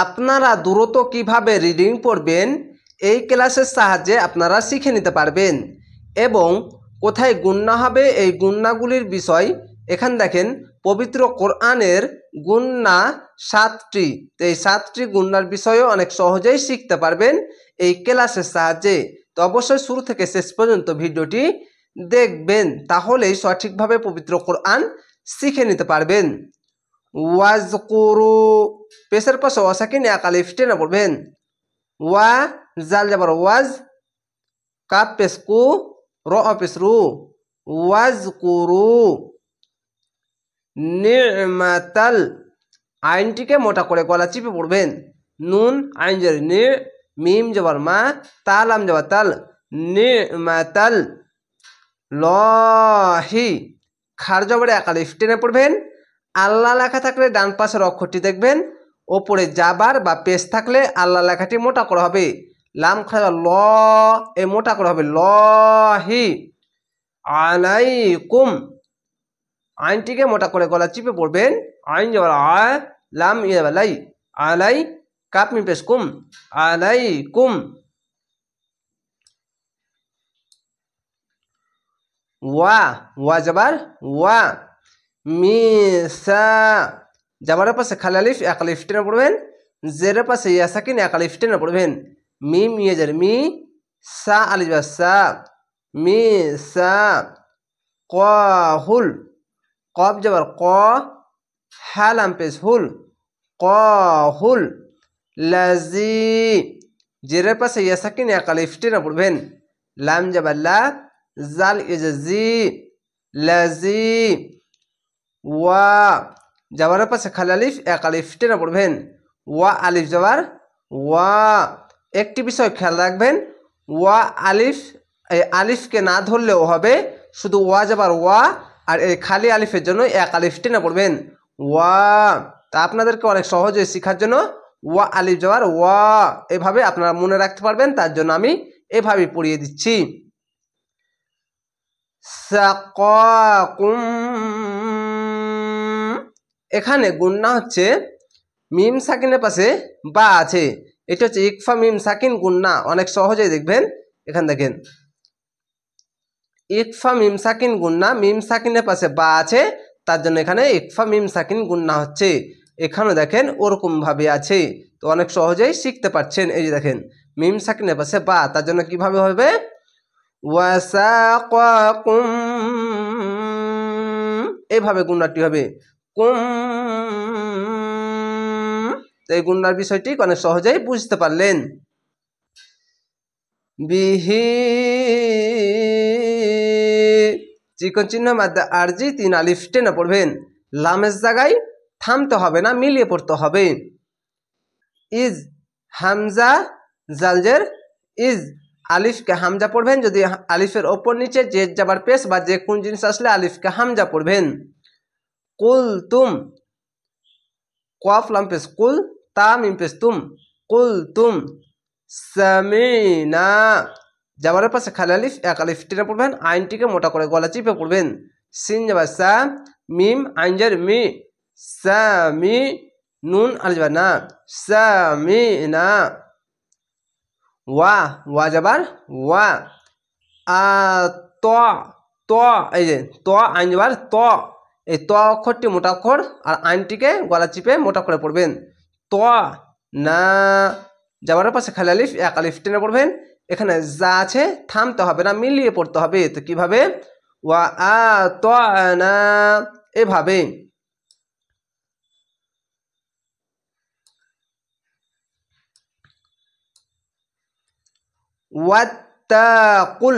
আপনারা দ্রুত কিভাবে রিডিং পড়বেন এই ক্লাসের সাহায্যে আপনারা শিখে নিতে পারবেন এবং কোথায় গুণনা হবে এই গুণনাগুলির বিষয় এখানে দেখেন পবিত্র কোরআনের গুণনা 7টি। তো এই 7টি গুণনার বিষয়ও অনেক সহজেই শিখতে পারবেন এই ক্লাসের সাহায্যে। তো অবশ্যই শুরু থেকে শেষ পর্যন্ত ভিডিওটি দেখবেন, তাহলেই সঠিকভাবে পবিত্র কোরআন শিখে নিতে পারবেন। ওয়াজকুরু পেশের পাশে ওয়াসাকিন এক আলিফ টেনে পড়বেন। ওয়া জাল যাবার ওয়াজ, কাপ পেশ কু, র পেশ রু, ওয়াজকুরু। নি'মাতাল আইনটিকে মোটা করে গলা চিপে পড়বেন। নুন আইন জের নি, মিম যাবার মা, তাল আম যাবার তাল, নি'মাতাল লহি খার জবরে এক আলিফ টেনে পড়বেন। আল্লাহ লেখা থাকলে ডান পাশের অক্ষরটি দেখবেন, ওপরে জাবার বা পেশ থাকলে আল্লাহ লেখাটি মোটা করা হবে। লাম খাজা ল এ মোটা করা হবে লহি। আলাইকুম আইনটিকে মোটা করে গলা চিপে পড়বেন। আইন যাবার আ, লাম ইয়া লাই, আলাই কাপ মি পেশ কুম, আলাইকুম। ওয়া ওয়া যাবার ওয়া, মিসা যাবারের পাশে খালি আলিফ এক আলিফ টেনে পড়বেন। জেরের পাশে ইয়া সাকিন এক আলিফ টেনে পড়বেন। মিম ইয়া জের মি, সা আলিফ যাবার সা, মিসা। কহুল কব যাবার ক, হা লাম পেশ হুল, কহুল। লাজি জেরের পাশে ইয়া সাকিন এক আলিফ টেনে পড়বেন। লাম যাবার লা, জাল ইয়া জি, লাজি। ওয়া যাবারের পাশে খালি আলিফ এক আলিফ টেনে পড়বেন। ওয়া আলিফ যাবার ওয়া। একটি বিষয় খেয়াল রাখবেন, ওয়া আলিফ এই আলিফকে না ধরলেও হবে, শুধু ওয়া যাবার ওয়া আর এই খালি আলিফের জন্য এক আলিফ টেনে পড়বেন। ওয়া তা আপনাদেরকে অনেক সহজে শেখার জন্য ওয়া আলিফ যাবার ওয়া এভাবে আপনারা মনে রাখতে পারবেন, তার জন্য আমি এভাবে পড়িয়ে দিচ্ছি। সাকাকুম এখানে গুণনা হচ্ছে মিম সাকিনের পাশে বা আছে, এটা হচ্ছে ইকফা মিম সাকিন গুণনা। অনেক সহজেই দেখবেন, এখানে দেখেন ইকফা মিম সাকিন গুণনা, মিম সাকিনের পাশে বা আছে তার জন্য এখানে ইকফা মিম সাকিন গুণনা হচ্ছে। এখানে দেখেন ওরকম ভাবে আছে, তো অনেক সহজেই শিখতে পারছেন। এই যে দেখেন মিম সাকিনের পাশে বা, তার জন্য কিভাবে হবে ওয়াসাকাকুম এইভাবে গুণনাটি হবে কুম। তো এই গুণনার বিষয়টি অনেক সহজেই বুঝতে পারলেন। বিহি চিকন চিহ্ন মাদ্দা আরজি 3 আলিফ টেনে পড়বেন। লামের জায়গায় থামতে হবে না, মিলিয়ে পড়তে হবে। ইজ হামজা জালজের ইজ আলিফকে হামজা পড়বেন। যদি আলিফের ওপর নিচে জেদ যাবার পেশ বা যে কোন জিনিস আসলে আলিফকে হামজা পড়বেন। কুল তুম কফ লাম পেশ কুল, তা মিম পেশ তুম, কুল তুম। সামিনা যাবারের পাশে খালি আলিফ এক আলিফ টেনে পড়বেন। আইনটিকে মোটা করে গলা চিপে পড়বেন। সিন যাবার সা, মিম আইন জের মি, সামি। নুন আলিফ যাবার না, সামিনা। ওয়া ওয়া যাবার ওয়া। আ ত ত এই যে ত আইন যাবার ত, এই ত অক্ষরটি মোটা অক্ষর আর আইনটিকে গলা চিপে মোটা করে পড়বেন। ত না যাবারের পাশে খালি আলিফ এক আলিফ টেনে পড়বেন। এখানে যা আছে থামতে হবে না, মিলিয়ে পড়তে হবে। তো কিভাবে ওয়া আ ত না এভাবে। ওয়াত্তাকুল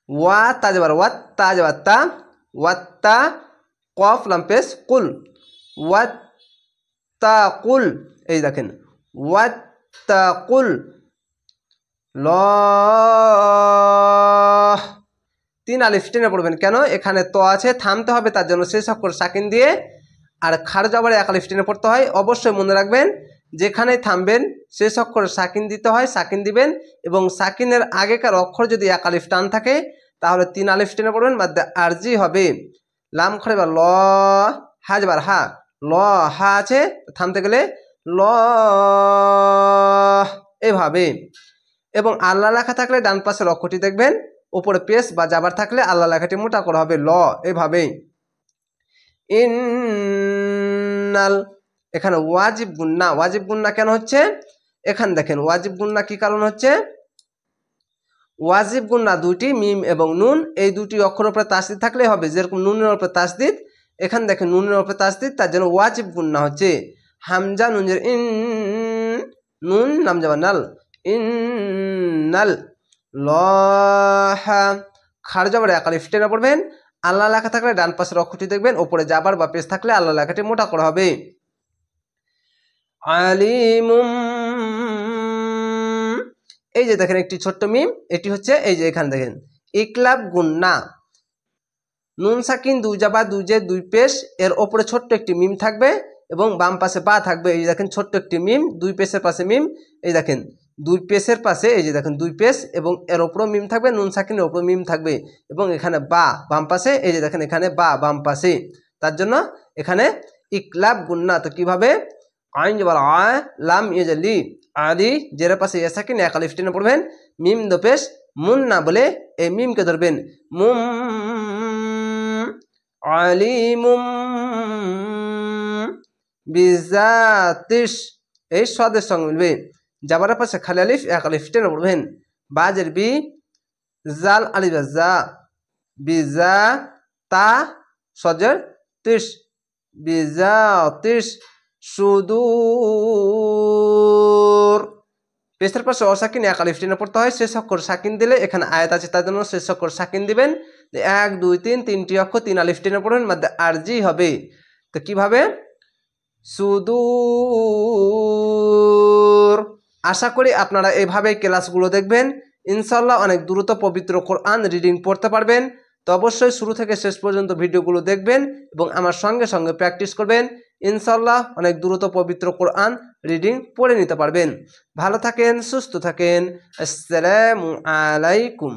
ওয়া তা যাবার ওয়াত, তা যাবার তা, ওয়াত্তা কফ লাম পেশ কুল, ওয়াত্তাকুল। এই দেখেন ওয়াত্তাকুল ল 3 আলিফ টেনে পড়বেন। কেন এখানে তো আছে থামতে হবে, তার জন্য শেষ অক্ষর সাকিন দিয়ে আর খার যাবারে এক আলিফ টেনে পড়তে হয়। অবশ্যই মনে রাখবেন যেখানেই থামবেন শেষ অক্ষর সাকিন দিতে হয়, সাকিন দিবেন এবং সাকিনের আগেকার অক্ষর যদি এক আলিফ টান থাকে তাহলে 3 আলিফ টেনে পড়বেন, মাদ্দে আরজি হবে। লাম খরে বা ল, হা যাবার হা, ল হা আছে থামতে গেলে ল এভাবে। এবং আল্লাহ লেখা থাকলে ডান পাশের অক্ষরটি দেখবেন উপরে পেশ বা জাবার থাকলে আল্লাহ লেখাটি মোটা করা হবে ল এভাবে। ইন্নাল এখানে ওয়াজিব গুন্না, ওয়াজিব গুন্না কেন হচ্ছে? এখানে দেখেন ওয়াজিব গুন্না কি কারণ হচ্ছে? ওয়াজিব গুন্না দুটি মিম এবং নুন, এই দুটি অক্ষরের উপরে তাসদিদ থাকলে হবে, যেরকম নুনের উপরে তাসদিদ, এখানে দেখেন নুনের উপরে তাসদিদ, তার জন্য ওয়াজিব গুন্না হচ্ছে। হামজা নুনের ইন, নুন নাম যাবা নাল, ইন্নাল ল খার যাবার এক আলিফ টেনে পড়বেন। আল্লাহ লেখা থাকলে ডান পাশের অক্ষরটি দেখবেন ওপরে যাবার বা পেশ থাকলে আল্লাহ লেখাটি মোটা করা হবে। আলিমুম এই যে দেখেন একটি ছোট্ট মিম, এটি হচ্ছে এই যে এখানে দেখেন ইকলাব গুন্না, নুন সাকিন দুই জাবা দুই জে দুই পেশ, এর ওপরে ছোট্ট একটি মিম থাকবে এবং বাম পাশে বা থাকবে। এই দেখেন ছোট্ট একটি মিম, দুই পেশের পাশে মিম, এই দেখেন দুই পেশের পাশে এই যে দেখেন দুই পেশ এবং এর ওপরেও মিম থাকবে, নুন সাকিনের ওপরে মিম থাকবে এবং এখানে বা বাম পাশে এই যে দেখেন এখানে বা বাম পাশে, তার জন্য এখানে ইকলাব গুন্না। তো কিভাবে? আইন জবর আ, লাম ইয়েজলি, আলি জের পাশে ইয়া সাকিন এক আলিফ টেনে পড়বেন, মিম দো পেশ, মুন না বলে এই মিমকে ধরবেন, মুম আলিমুম বিজাতিস, এই স্বাদের সঙ্গে মিলবে। জাবারের পাশে খালি আলিফ এক আলিফ টেনে পড়বেন, বাজের বি, জাল আলিফ জা, বিজা তা সজের তিস, বিজাতিস সুদূর। পেশের পাশে অসাকিন এক আলিফ টেনে পড়তে হয়, শেষ অক্ষর সাকিন দিলে এখানে আয়াত আছে তার জন্য শেষ অক্ষর সাকিন দিবেন, 1 2 3 তিনটি অক্ষর 3 আলিফ টেনে পড়বেন, মধ্যে আরজি হবে। তো কিভাবে? সুদূর। আশা করি আপনারা এইভাবে ক্লাসগুলো দেখবেন, ইনশাল্লাহ অনেক দ্রুত পবিত্র কোরআন রিডিং পড়তে পারবেন। তো অবশ্যই শুরু থেকে শেষ পর্যন্ত ভিডিওগুলো দেখবেন এবং আমার সঙ্গে সঙ্গে প্র্যাকটিস করবেন, ইনশাল্লাহ অনেক দ্রুত পবিত্র কোরআন রিডিং পড়ে নিতে পারবেন। ভালো থাকেন, সুস্থ থাকেন, আসসালামু আলাইকুম।